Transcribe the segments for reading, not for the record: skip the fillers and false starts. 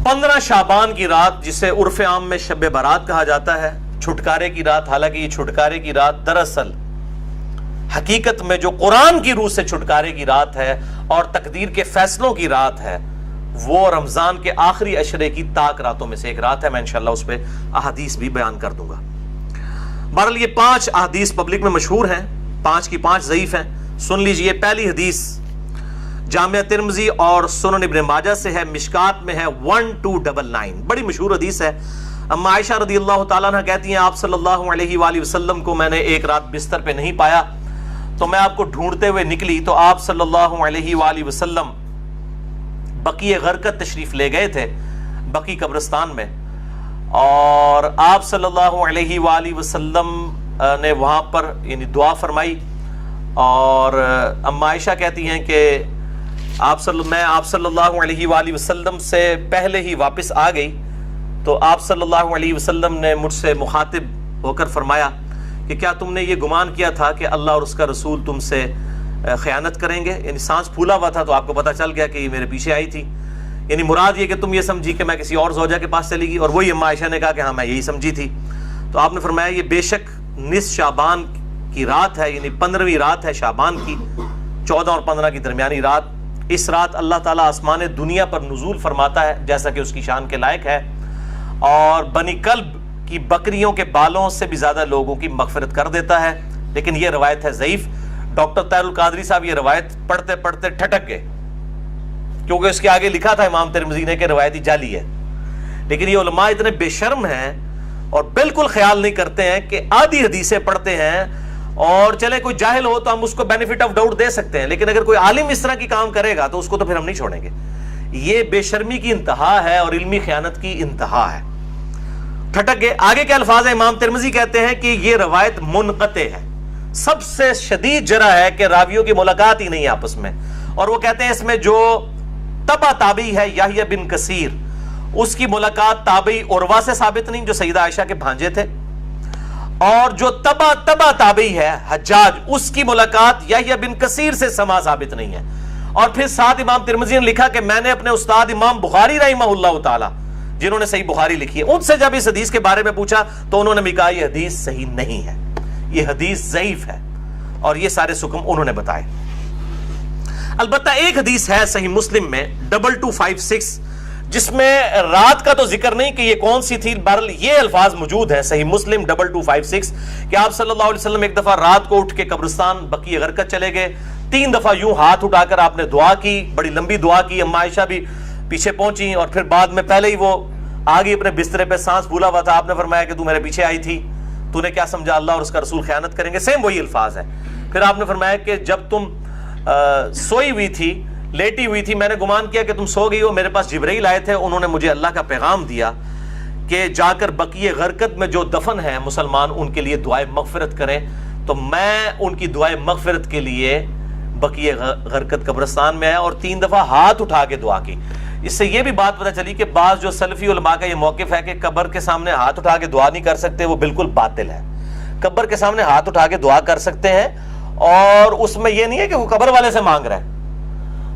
15 شعبان کی رات جسے عرف عام میں شب برات کہا جاتا ہے، چھٹکارے کی رات، حالانکہ یہ چھٹکارے کی رات دراصل حقیقت میں جو قرآن کی روح سے چھٹکارے کی رات ہے اور تقدیر کے فیصلوں کی رات ہے، وہ رمضان کے آخری عشرے کی تاک راتوں میں سے ایک رات ہے۔ میں انشاءاللہ اس پہ احادیث بھی بیان کر دوں گا۔ بہرحال یہ 5 احادیث پبلک میں مشہور ہیں، 5 کی 5 ضعیف ہیں۔ سن لیجئے، پہلی حدیث جامعہ ترمذی اور سنن ابن ماجہ سے ہے، مشکات میں ہے 1299، بڑی مشہور حدیث ہے۔ اما عائشہ رضی اللہ تعالیٰ عنہ کہتی ہیں آپ صلی اللہ علیہ وآلہ وسلم کو میں نے ایک رات بستر پہ نہیں پایا تو میں آپ کو ڈھونڈتے ہوئے نکلی تو آپ صلی اللہ علیہ وآلہ وسلم بقیع غرقد تشریف لے گئے تھے، بقیع قبرستان میں، اور آپ صلی اللہ علیہ وآلہ وسلم نے وہاں پر یعنی دعا فرمائی، اور اما عائشہ کہتی ہیں کہ میں آپ صلی اللہ علیہ وآلہ وسلم سے پہلے ہی واپس آ گئی تو آپ صلی اللہ علیہ وسلم نے مجھ سے مخاطب ہو کر فرمایا کہ کیا تم نے یہ گمان کیا تھا کہ اللہ اور اس کا رسول تم سے خیانت کریں گے؟ یعنی سانس پھولا ہوا تھا تو آپ کو پتہ چل گیا کہ یہ میرے پیچھے آئی تھی، یعنی مراد یہ کہ تم یہ سمجھی کہ میں کسی اور زوجہ کے پاس چلی گئی، اور وہی اما عائشہ نے کہا کہ ہاں میں یہی سمجھی تھی۔ تو آپ نے فرمایا یہ بے شک نصف شعبان کی رات ہے، یعنی 15ویں رات ہے شعبان کی، 14 اور 15 کی درمیانی رات۔ اس رات اللہ تعالیٰ آسمان دنیا پر نزول فرماتا ہے جیسا کہ اس کی شان کے لائق ہے، اور بنی کلب کی بکریوں کے بالوں سے بھی زیادہ لوگوں کی مغفرت کر دیتا ہے، لیکن یہ روایت ہے ضعیف۔ ڈاکٹر طاہر القادری صاحب یہ روایت پڑھتے پڑھتے ٹھٹک گئے، کیونکہ اس کے آگے لکھا تھا امام ترمذی نے کہ روایتی جعلی ہے، لیکن یہ علماء اتنے بے شرم ہیں اور بالکل خیال نہیں کرتے ہیں کہ آدھی حدیثیں پڑھتے ہیں، اور چلے کوئی جاہل ہو تو ہم اس کو بینیفٹ آف ڈاؤٹ دے سکتے ہیں، لیکن اگر کوئی عالم اس طرح کی کام کرے گا تو اس کو تو پھر ہم نہیں چھوڑیں گے۔ یہ بے شرمی کی انتہا ہے اور علمی خیانت کی انتہا ہے۔ ٹھٹک گئے۔ آگے کے الفاظ ہیں، امام ترمذی کہتے ہیں کہ یہ روایت منقطع ہے، سب سے شدید جرح ہے کہ راویوں کی ملاقات ہی نہیں ہے آپس میں، اور وہ کہتے ہیں اس میں جو تبع تابعی ہے یحییٰ بن کثیر، اس کی ملاقات تابعی عروہ سے ثابت نہیں جو سیدہ عائشہ کے بھانجے تھے، اور جو تبع تابعی ہے حجاج، اس کی ملاقات یحییٰ بن کثیر سے سما ثابت نہیں ہے۔ اور پھر ساتھ امام ترمذی نے لکھا کہ میں نے اپنے استاد امام بخاری رحمہ اللہ تعالی جنہوں نے صحیح بخاری لکھی ہے ان سے جب اس حدیث کے بارے میں پوچھا تو انہوں نے بھی کہا یہ حدیث صحیح نہیں ہے، یہ حدیث ضعیف ہے، اور یہ سارے سکم انہوں نے بتائے۔ البتہ ایک حدیث ہے صحیح مسلم میں 2256 جس میں رات کا تو ذکر نہیں کہ یہ کون سی تھی، بہرحال یہ الفاظ موجود ہیں صحیح مسلم 2256 کہ آپ صلی اللہ علیہ وسلم ایک دفعہ رات کو اٹھ کے قبرستان بقیع غرقد چلے گئے، 3 دفعہ یوں ہاتھ اٹھا کر آپ نے دعا کی، بڑی لمبی دعا کی، اما عائشہ بھی پیچھے پہنچی، اور پھر بعد میں پہلے ہی وہ آگے اپنے بسترے پہ سانس پھولا ہوا تھا، آپ نے فرمایا کہ تو میرے پیچھے آئی تھی، تو نے کیا سمجھا اللہ اور اس کا رسول خیانت کریں گے، سیم وہی الفاظ ہے۔ پھر آپ نے فرمایا کہ جب تم سوئی ہوئی تھی، لیٹی ہوئی تھی، میں نے گمان کیا کہ تم سو گئی ہو، میرے پاس جبرائیل آئے تھے، انہوں نے مجھے اللہ کا پیغام دیا کہ جا کر بقیع غرقد میں جو دفن ہیں مسلمان ان کے لیے دعائے مغفرت کریں، تو میں ان کی دعائے مغفرت کے لیے بقیع غرقد قبرستان میں آیا اور 3 دفعہ ہاتھ اٹھا کے دعا کی۔ اس سے یہ بھی بات پتہ چلی کہ بعض جو سلفی علماء کا یہ موقف ہے کہ قبر کے سامنے ہاتھ اٹھا کے دعا نہیں کر سکتے، وہ بالکل باطل ہے۔ قبر کے سامنے ہاتھ اٹھا کے دعا کر سکتے ہیں، اور اس میں یہ نہیں ہے کہ وہ قبر والے سے مانگ رہے ہیں،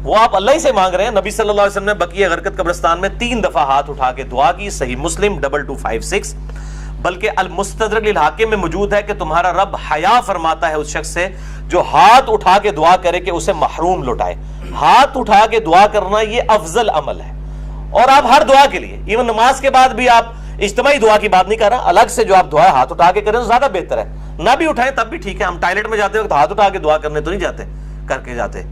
وہ آپ اللہ ہی سے مانگ رہے ہیں۔ نبی صلی اللہ علیہ وسلم نے بقیع غرقد قبرستان میں 3 دفعہ ہاتھ اٹھا کے دعا کی، صحیح مسلم 2256۔ بلکہ المستدرک للحاکم میں موجود ہے کہ تمہارا رب حیا فرماتا ہے اس شخص سے جو ہاتھ اٹھا کے دعا کرے کہ اسے محروم لوٹائے۔ ہاتھ اٹھا کے دعا کرنا یہ افضل عمل ہے، اور آپ ہر دعا کے لیے، ایون نماز کے بعد بھی آپ اجتماعی دعا کی بات نہیں کر رہا، الگ سے جو آپ دعا ہاتھ اٹھا کے کریں تو زیادہ بہتر ہے، نہ بھی اٹھائیں تب بھی ٹھیک ہے۔ ہم ٹائلٹ میں جاتے وقت ہاتھ اٹھا کے دعا کرنے تو نہیں جاتے، کر کے جاتے،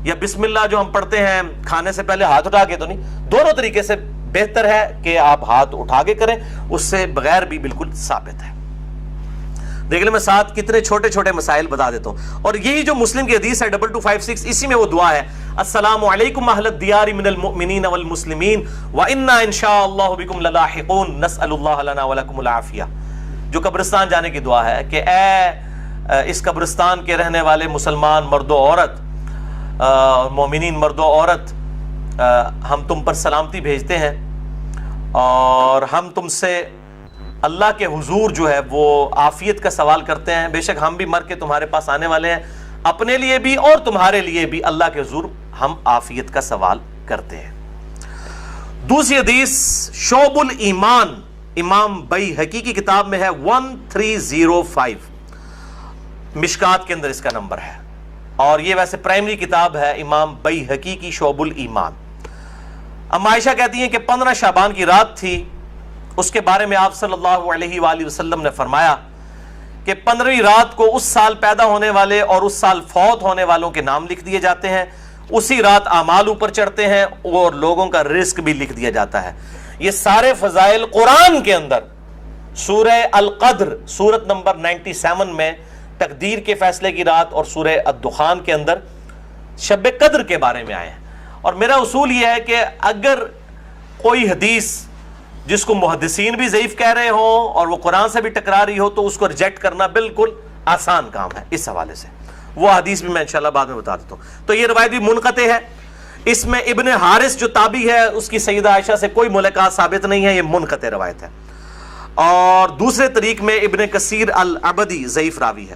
یا بسم اللہ جو ہم پڑھتے ہیں کھانے سے پہلے ہاتھ اٹھا کے تو نہیں، دونوں طریقے سے بہتر ہے کہ آپ ہاتھ اٹھا کے کریں، اس سے بغیر بھی بالکل ثابت ہے۔ دیکھ لیں میں ساتھ کتنے چھوٹے چھوٹے مسائل بتا دیتا ہوں، اور یہی جو مسلم کی حدیث ہے 2256 اسی میں وہ دعا ہے، السلام علیکم اہل الدیار من المؤمنین والمسلمین وَإِنَّا إِن شَاءَ اللَّهُ بِكُمْ لَلَاحِقُونَ نَسْأَلُ اللَّهَ لَنَا وَلَكُمُ الْعَافِيَةَ، جو قبرستان جانے کی دعا ہے کہ اے اس قبرستان کے رہنے والے مسلمان مرد و عورت، مومنین مرد و عورت، ہم تم پر سلامتی بھیجتے ہیں، اور ہم تم سے اللہ کے حضور جو ہے وہ عافیت کا سوال کرتے ہیں، بے شک ہم بھی مر کے تمہارے پاس آنے والے ہیں، اپنے لیے بھی اور تمہارے لیے بھی اللہ کے حضور ہم عافیت کا سوال کرتے ہیں۔ دوسری حدیث شعب الایمان امام بیہقی کی کتاب میں ہے 1305، مشکات کے اندر اس کا نمبر ہے، اور یہ ویسے پرائمری کتاب ہے امام بیہقی کی شعب الایمان۔ ام عائشہ کہتی ہیں کہ 15 شعبان کی رات تھی، اس کے بارے میں آپ صلی اللہ علیہ وآلہ وسلم نے فرمایا کہ 15ویں رات کو اس سال پیدا ہونے والے اور اس سال فوت ہونے والوں کے نام لکھ دیے جاتے ہیں، اسی رات اعمال اوپر چڑھتے ہیں اور لوگوں کا رزق بھی لکھ دیا جاتا ہے۔ یہ سارے فضائل قرآن کے اندر سورہ القدر سورت نمبر 97 میں تقدیر کے فیصلے کی رات اور سورہ الدخان کے اندر شب قدر کے بارے میں آئے ہیں۔ اور میرا اصول یہ ہے کہ اگر کوئی حدیث جس کو محدثین بھی ضعیف کہہ رہے ہوں اور وہ قرآن سے بھی ٹکرا رہی ہو تو اس کو ریجیکٹ کرنا بالکل آسان کام ہے۔ اس حوالے سے وہ حدیث بھی میں انشاءاللہ بعد میں بتا دیتا ہوں۔ تو یہ روایت بھی منقطع ہے، اس میں ابن حارث جو تابعی ہے اس کی سیدہ عائشہ سے کوئی ملاقات ثابت نہیں ہے، یہ منقطع روایت ہے۔ اور دوسرے طریق میں ابن کثیر العبدی ضعیف راوی ہے۔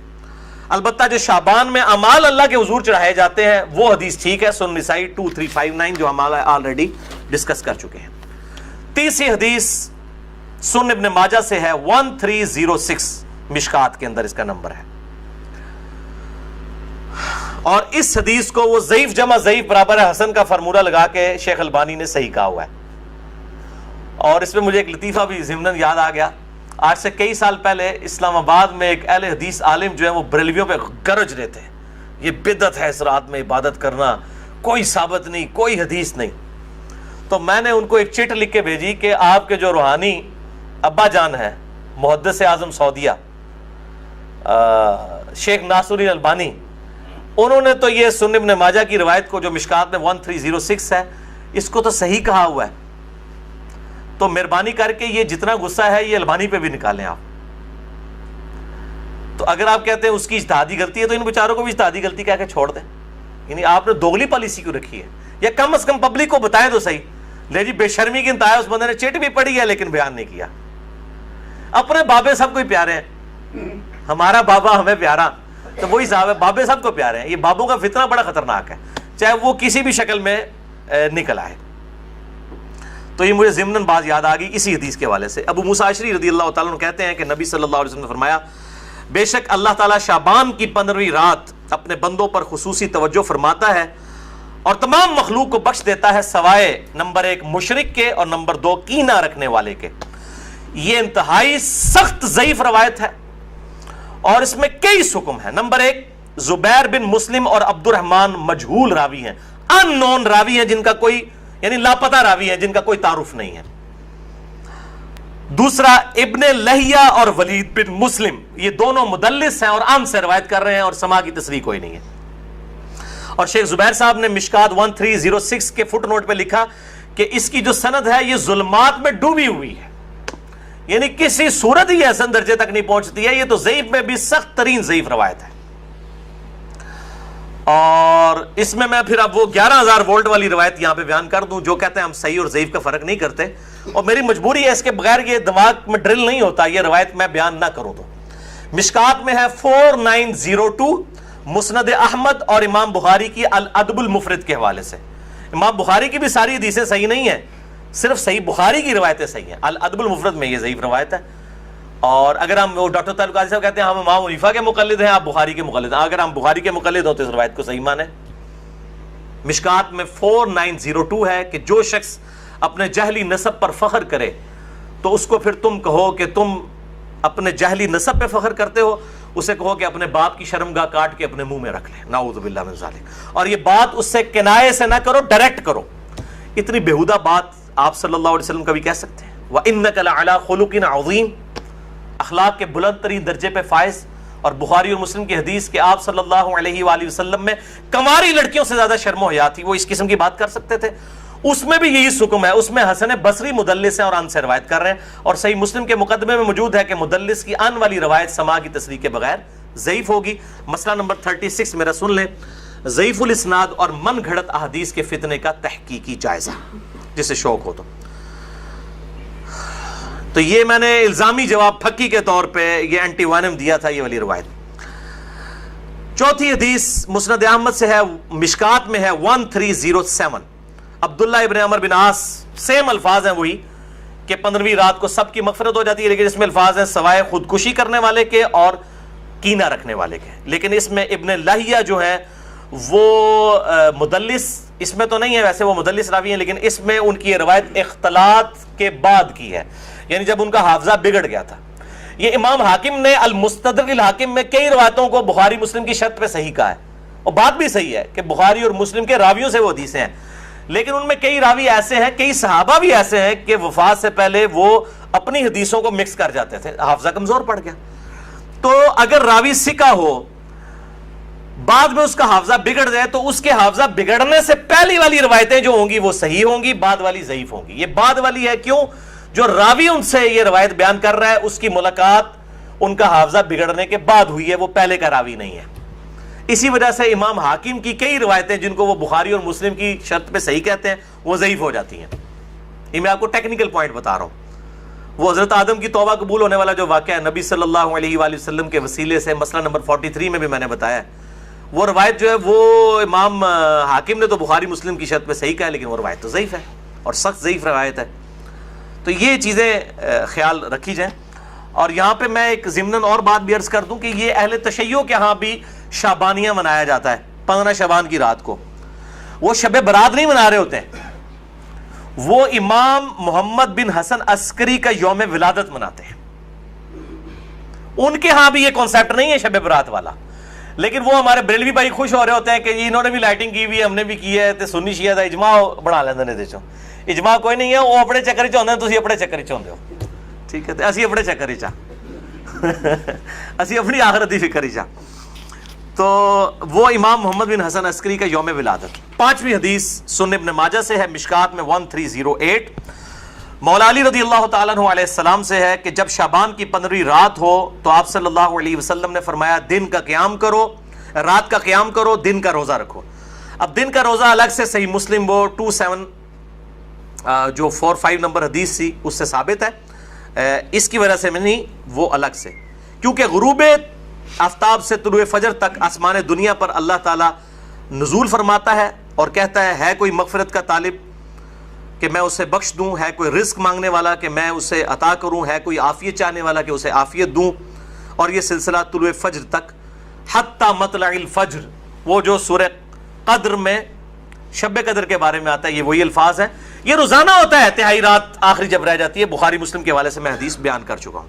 البتہ جو شعبان میں اعمال اللہ کے حضور چڑھائے جاتے ہیں وہ حدیث ٹھیک ہے، سنن نسائی 2359 جو ہم آلریڈی ڈسکس کر چکے ہیں۔ تیسری حدیث سنن ابن ماجہ سے ہے 1306، مشکات کے اندر اس کا نمبر ہے، اور اس حدیث کو وہ ضعیف جمع ضعیف برابر ہے حسن کا فارمولہ لگا کے شیخ البانی نے صحیح کہا ہوا ہے۔ اور اس میں مجھے ایک لطیفہ بھی ضمناً یاد آ گیا، آج سے کئی سال پہلے اسلام آباد میں ایک اہل حدیث عالم جو ہے وہ بریلویوں پہ گرج رہے تھے، یہ بدعت ہے اس رات میں عبادت کرنا، کوئی ثابت نہیں، کوئی حدیث نہیں۔ تو میں نے ان کو ایک چٹ لکھ کے بھیجی کہ آپ کے جو روحانی ابا جان ہیں محدث اعظم سعودیہ شیخ ناصر الدین البانی، انہوں نے تو یہ سنن ابن ماجہ کی روایت کو جو مشکات میں 1306 ہے اس کو تو صحیح کہا ہوا ہے، تو مہربانی کر کے یہ جتنا غصہ ہے یہ البانی پہ بھی نکالیں آپ۔ تو اگر آپ کہتے ہیں اس کی اجتہادی غلطی ہے تو ان بیچاروں کو بھی اجتہادی غلطی کہہ کے چھوڑ دیں، یعنی آپ نے دوغلی پالیسی کیوں رکھی ہے؟ یا کم از کم پبلک کو بتائیں تو صحیح۔ لے جی بے شرمی کی انتہا، اس بندے نے چٹ بھی پڑھی ہے لیکن بیان نہیں کیا۔ اپنے بابے سب کو ہی پیارے ہیں، ہمارا بابا ہمیں پیارا تو وہی صاحب ہے، بابے سب کو پیارے ہیں۔ یہ بابوں کا فتنہ بڑا خطرناک ہے، چاہے وہ کسی بھی شکل میں نکل آئے۔ تو یہ مجھے ضمناً بات یاد آ گئی اسی حدیث کے حوالے سے۔ ابو موسیٰ اشعری رضی اللہ تعالیٰ عنہ کہتے ہیں کہ نبی صلی اللہ علیہ وسلم نے فرمایا، بے شک اللہ تعالیٰ شعبان کی 15ویں رات اپنے بندوں پر خصوصی توجہ فرماتا ہے اور تمام مخلوق کو بخش دیتا ہے سوائے نمبر 1 مشرک کے اور نمبر 2 کینہ رکھنے والے کے۔ یہ انتہائی سخت ضعیف روایت ہے اور اس میں کئی حکم ہیں۔ نمبر 1 زبیر بن مسلم اور عبد الرحمن مجہول راوی ہیں، ان نون راوی ہیں، جن کا کوئی یعنی لاپتہ راوی ہیں، جن کا کوئی تعارف نہیں ہے۔ دوسرا ابن لہیہ اور ولید بن مسلم، یہ دونوں مدلس ہیں اور عام سے روایت کر رہے ہیں اور سما کی تصریح کوئی نہیں ہے۔ اور شیخ زبیر صاحب نے مشکات 1306 کے فٹ نوٹ پہ لکھا کہ اس کی جو سند ہے یہ ظلمات میں ڈوبی ہوئی ہے، یعنی کسی صورت ہی حسن درجے تک نہیں پہنچتی ہے، یہ تو ضعیف میں بھی سخت ترین ضعیف روایت ہے۔ اور اس میں پھر اب وہ 11,000 وولٹ والی روایت یہاں پہ بیان کر دوں جو کہتے ہیں ہم صحیح اور ضعیف کا فرق نہیں کرتے، اور میری مجبوری ہے، اس کے بغیر یہ دماغ میں ڈرل نہیں ہوتا یہ روایت میں بیان نہ کروں تو۔ مشکات میں ہے 4902 مسند احمد اور امام بخاری کی الادب المفرد کے حوالے سے۔ امام بخاری کی بھی ساری حدیثیں صحیح نہیں ہیں، صرف صحیح بخاری کی روایتیں صحیح ہیں، الادب المفرد میں یہ ضعیف روایت ہے۔ اور اگر ہم وہ ڈاکٹر تعلق قاضی صاحب کہتے ہیں ہم امام حنیفہ کے مقلد ہیں، آپ بخاری کے مقلد ہیں، اگر ہم بخاری کے مقلد ہو تو اس روایت کو صحیح مانیں۔ مشکات میں 4902 ہے کہ جو شخص اپنے جہلی نسب پر فخر کرے تو اس کو پھر تم کہو کہ تم اپنے جہلی نسب پہ فخر کرتے ہو، اسے کہو کہ اپنے باپ کی شرمگاہ کاٹ کے اپنے منہ میں رکھ لے، نعوذ باللہ من ذالک۔ اور یہ بات اس سے کنایے سے نہ کرو، ڈائریکٹ کرو۔ اتنی بےہودہ بات آپ صلی اللہ علیہ وسلم کبھی کہہ سکتے ہیں؟ وَإِنَّكَ لَعَلَىٰ خُلُقٍ عَظِيمٍ، اخلاق کے بلند ترین درجے پہ فائز۔ اور بخاری اور مسلم کی حدیث کہ آپ صلی اللہ علیہ وآلہ وسلم میں کنواری لڑکیوں سے زیادہ شرم و حیا تھی، وہ اس قسم کی بات کر سکتے تھے؟ اس میں بھی یہی حکم ہے، اس میں حسن بصری مدلس ہیں اور ان سے روایت کر رہے ہیں، اور صحیح مسلم کے مقدمے میں موجود ہے کہ مدلس کی ان والی روایت سما کی تصریح کے بغیر ضعیف ہوگی۔ مسئلہ نمبر 36 میرا سن لیں، ضعیف الاسناد اور من گھڑت احادیث کے فتنے کا تحقیقی جائزہ، جسے شوق ہو تو یہ میں نے الزامی جواب پھکی کے طور پہ یہ اینٹی وانم دیا تھا، یہ والی روایت۔ چوتھی حدیث مسند احمد سے ہے، مشکات میں ہے 1307، عبداللہ ابن عمر بن عاص سیم الفاظ ہیں وہی کہ 15ویں رات کو سب کی مغفرت ہو جاتی ہے، لیکن اس میں الفاظ ہیں سوائے خودکشی کرنے والے کے اور کینہ رکھنے والے کے. لیکن اس میں ابن لہیہ جو ہے وہ مدلس اس میں تو نہیں ہے، ویسے وہ مدلس راوی ہیں، لیکن اس میں ان کی یہ روایت اختلاط کے بعد کی ہے، یعنی جب ان کا حافظہ بگڑ گیا تھا. یہ امام حاکم نے المستدرک الحاکم میں کئی روایتوں کو بخاری مسلم کی شرط پہ صحیح کہا ہے، اور بات بھی صحیح ہے کہ بخاری اور مسلم کے راویوں سے وہ حدیثیں ہیں، لیکن ان میں کئی راوی ایسے ہیں، کئی صحابہ بھی ایسے ہیں کہ وفات سے پہلے وہ اپنی حدیثوں کو مکس کر جاتے تھے، حافظہ کمزور پڑ گیا. تو اگر راوی ثقہ ہو بعد میں اس کا حافظہ بگڑ جائے تو اس کے حافظہ بگڑنے سے پہلی والی روایتیں جو ہوں گی وہ صحیح ہوں گی، بعد والی ضعیف ہوں گی. یہ بعد والی ہے کیوں؟ جو راوی ان سے یہ روایت بیان کر رہا ہے اس کی ملاقات ان کا حافظہ بگڑنے کے بعد ہوئی ہے، وہ پہلے کا راوی نہیں ہے. اسی وجہ سے امام حاکم کی کئی روایتیں جن کو وہ بخاری اور مسلم کی شرط پہ صحیح کہتے ہیں وہ ضعیف ہو جاتی ہیں. یہ میں آپ کو ٹیکنیکل پوائنٹ بتا رہا ہوں. وہ حضرت آدم کی توبہ قبول ہونے والا جو واقعہ ہے نبی صلی اللہ علیہ وآلہ وسلم کے وسیلے سے، مسئلہ نمبر 43 میں بھی میں نے بتایا ہے، وہ روایت جو ہے وہ امام حاکم نے تو بخاری مسلم کی شرط پہ صحیح کہا ہے، لیکن وہ روایت تو ضعیف ہے اور سخت ضعیف روایت ہے. تو یہ چیزیں خیال رکھی جائیں. اور یہاں پہ میں ایک ضمناً اور بات بھی عرض کر دوں کہ یہ اہل تشیع کے ہاں بھی شعبانیہ منایا جاتا ہے 15 شعبان کی رات کو. وہ شب برات نہیں منا رہے ہوتے ہیں، وہ امام محمد بن حسن عسکری کا یوم ولادت مناتے ہیں. ان کے ہاں بھی یہ کانسیپٹ نہیں ہے شب برات والا، لیکن وہ ہمارے بریلوی بھائی خوش ہو رہے ہوتے ہیں کہ انہوں نے بھی لائٹنگ کی ہوئی ہے، ہم نے بھی کی ہے، تے سنی شیعہ دا اجماع بنا لیندے نے. دیکھو اجماع کوئی نہیں ہے، وہ اپنے چکر چ ہوندے ہیں، تسی اپنے چکر چ ہوندے ہو. ٹھیک ہے، تے اسی اپنے چکر چ اسی اپنی آخرت دی فکر چ. تو وہ امام محمد بن حسن عسکری کا یوم ولادت. 5ویں حدیث سنن ابن ماجہ سے ہے، مشکات میں 1308. مولا علی رضی اللہ تعالیٰ عنہ علیہ السلام سے ہے کہ جب شعبان کی 15ویں رات ہو تو آپ صلی اللہ علیہ وسلم نے فرمایا دن کا قیام کرو، رات کا قیام کرو، دن کا روزہ رکھو. اب دن کا روزہ الگ سے صحیح مسلم وہ 27 جو 45 نمبر حدیث تھی اس سے ثابت ہے، اس کی وجہ سے میں نہیں، وہ الگ سے، کیونکہ غروب آفتاب سے طلوع فجر تک آسمان دنیا پر اللہ تعالیٰ نزول فرماتا ہے اور کہتا ہے کوئی مغفرت کا طالب کہ میں اسے بخش دوں، ہے کوئی رزق مانگنے والا کہ میں اسے عطا کروں، ہے کوئی عافیت چاہنے والا کہ اسے عافیت دوں. اور یہ سلسلہ طلوع فجر تک حتی مطلع الفجر، وہ جو سورہ قدر میں شب قدر کے بارے میں آتا ہے یہ وہی الفاظ ہیں. یہ روزانہ ہوتا ہے، تہائی رات آخری جب رہ جاتی ہے. بخاری مسلم کے حوالے سے میں حدیث بیان کر چکا ہوں.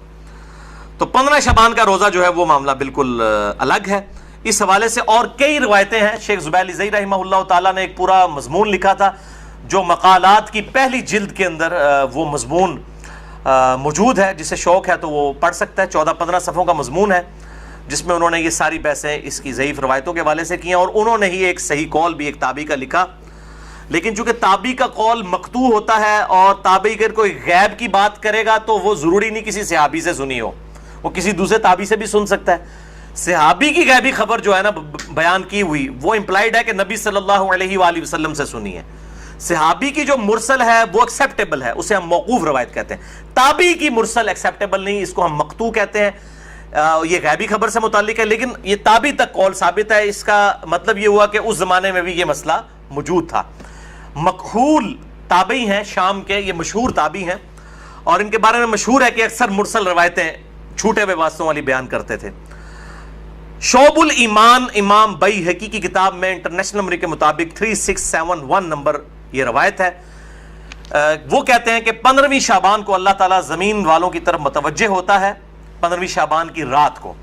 تو 15 شعبان کا روزہ جو ہے وہ معاملہ بالکل الگ ہے. اس حوالے سے اور کئی روایتیں ہیں. شیخ زبیر زئی رحمہ اللہ تعالیٰ نے ایک پورا مضمون لکھا تھا جو مقالات کی پہلی جلد کے اندر وہ مضمون موجود ہے، جسے شوق ہے تو وہ پڑھ سکتا ہے. 14-15 صفحوں کا مضمون ہے جس میں انہوں نے یہ ساری بحثیں اس کی ضعیف روایتوں کے حوالے سے کی ہیں، اور انہوں نے ہی ایک صحیح قول بھی ایک تابعی کا لکھا. لیکن چونکہ تابعی کا قول مقطوع ہوتا ہے اور تابعی اگر کوئی غیب کی بات کرے گا تو وہ ضروری نہیں کسی صحابی سے سنی ہو، وہ کسی دوسرے تابعی سے بھی سن سکتا ہے. صحابی کی غیبی خبر جو ہے نا بیان کی ہوئی وہ امپلائڈ ہے کہ نبی صلی اللہ علیہ وآلہ وسلم سے سنی ہے. صحابی کی جو مرسل ہے وہ ایکسیپٹیبل ہے، اسے ہم موقوف روایت کہتے ہیں. تابعی کی مرسل ایکسیپٹیبل نہیں، اس کو ہم مقطوع کہتے ہیں. یہ غیبی خبر سے متعلق ہے، لیکن یہ تابعی تک قول ثابت ہے. اس کا مطلب یہ ہوا کہ اس زمانے میں بھی یہ مسئلہ موجود تھا. مکحول تابعی ہیں شام کے، یہ مشہور تابعی ہیں، اور ان کے بارے میں مشہور ہے کہ اکثر مرسل روایتیں چھوٹے ہوئے واسطوں والی بیان کرتے تھے. شعب الایمان امام بیہقی کی کتاب میں انٹرنیشنل نمبر کے مطابق 3671 نمبر یہ روایت ہے. وہ کہتے ہیں کہ 15ویں شعبان کو اللہ تعالیٰ زمین والوں کی طرف متوجہ ہوتا ہے 15ویں شعبان کی رات کو،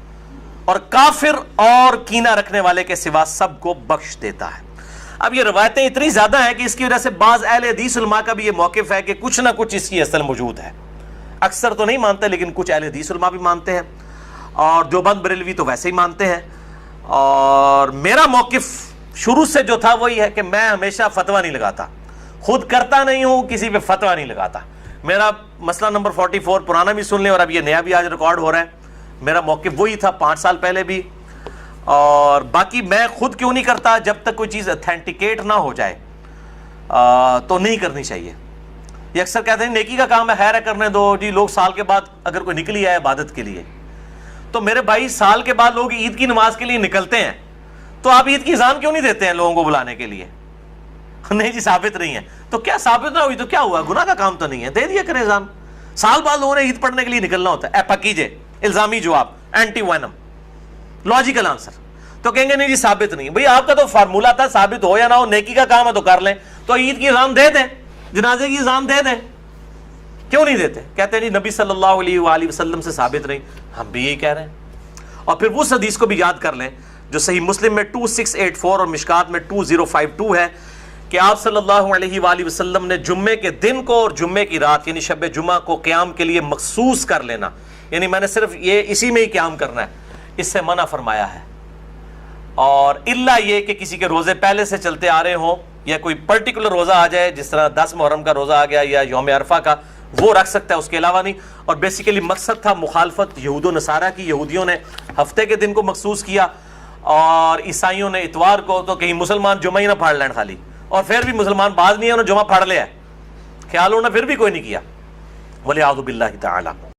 اور کافر اور کینہ رکھنے والے کے سوا سب کو بخش دیتا ہے. اب یہ روایتیں اتنی زیادہ ہیں کہ اس کی وجہ سے بعض اہل حدیث علماء کا بھی یہ موقف ہے کہ کچھ نہ کچھ اس کی اصل موجود ہے. اکثر تو نہیں مانتے لیکن کچھ اہل حدیث علماء بھی مانتے ہیں، اور دیوبند بریلوی تو ویسے ہی مانتے ہیں. اور میرا موقف شروع سے جو تھا وہی ہے کہ میں ہمیشہ فتویٰ نہیں لگاتا، خود کرتا نہیں ہوں، کسی پہ فتویٰ نہیں لگاتا. میرا مسئلہ نمبر 44 پرانا بھی سن لیں اور اب یہ نیا بھی آج ریکارڈ ہو رہا ہے. میرا موقف وہی تھا 5 سال پہلے بھی، اور باقی میں خود کیوں نہیں کرتا، جب تک کوئی چیز اتھینٹیکیٹ نہ ہو جائے تو نہیں کرنی چاہیے. یہ اکثر کہتے ہیں نیکی کا کام ہے، خیر ہے کرنے دو جی. لوگ سال کے بعد اگر کوئی نکلی ہے عبادت کے لیے، تو میرے بھائی سال کے بعد لوگ عید کی نماز کے لیے نکلتے ہیں، تو آپ عید کی اذان کیوں نہیں دیتے ہیں لوگوں کو بلانے کے لیے؟ نہیں جی ثابت نہیں ہے. تو کیا ثابت نہ ہوئی تو کیا ہوا, گناہ کا کام تو نہیں ہے, دے دیا کریں ایگزام. سال بعد لوگوں نے عید پڑھنے کے لیے نکلنا ہوتا ہے, پکیجے الزامی جواب, اینٹی وینم, لاجیکل آنسر. تو کہیں گے نہیں جی ثابت نہیں. بھئی آپ کا تو فارمولہ تھا, ثابت ہو یا نہ ہو, نیکی کا کام ہے تو کر لیں. تو عید کی اذان دے دیں, جنازے کی اذان دے دیں, کیوں نہیں دیتے؟ کہتے ہیں جی نبی صلی اللہ علیہ وآلہ وسلم سے ثابت نہیں. ہم بھی یہی کہہ رہے ہیں. اور پھر اس حدیث کو بھی یاد کر لیں جو صحیح مسلم میں 2684 اور مشکات میں 2052 ہے کہ آپ صلی اللہ علیہ وآلہ وسلم نے جمعے کے دن کو اور جمعے کی رات یعنی شب جمعہ کو قیام کے لیے مخصوص کر لینا, یعنی میں نے صرف یہ اسی میں ہی قیام کرنا ہے, اس سے منع فرمایا ہے. اور الا یہ کہ کسی کے روزے پہلے سے چلتے آ رہے ہوں یا کوئی پرٹیکولر روزہ آ جائے, جس طرح 10 محرم کا روزہ آ گیا یا یوم عرفہ کا, وہ رکھ سکتا ہے, اس کے علاوہ نہیں. اور بیسیکلی مقصد تھا مخالفت یہود و نصارہ کی. یہودیوں نے ہفتے کے دن کو مخصوص کیا اور عیسائیوں نے اتوار کو, تو کہیں مسلمان جمعہ ہی نہ پھاڑ لین خالی, اور پھر بھی مسلمان بعض نہیں ہے انہوں نے جمعہ پھاڑ لیا ہے, خیال ہونا پھر بھی کوئی نہیں کیا. وَلِعَوْذُ بِاللَّهِ تَعَالَى.